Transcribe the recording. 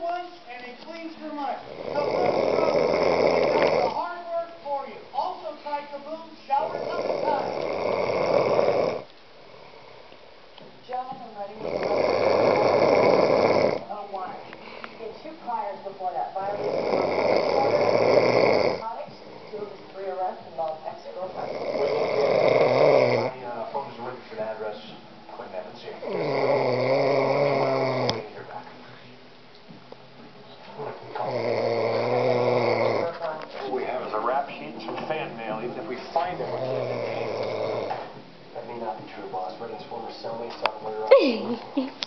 one, and it cleans your money. So let's go. It does the hard work for you. Also, Ty Kaboom, shower coming time. Gentlemen, I'm ready with the 01. In 2 priors before that, violation of narcotics, 2 of his 3 arrests involved ex-girlfriends. My phone is waiting for an address. Quinn Evans here. Hear back. What we have is a rap sheet and some fan mail. Even if we find him, we can't. That may not be true, boss. But his former cellmates talking about her.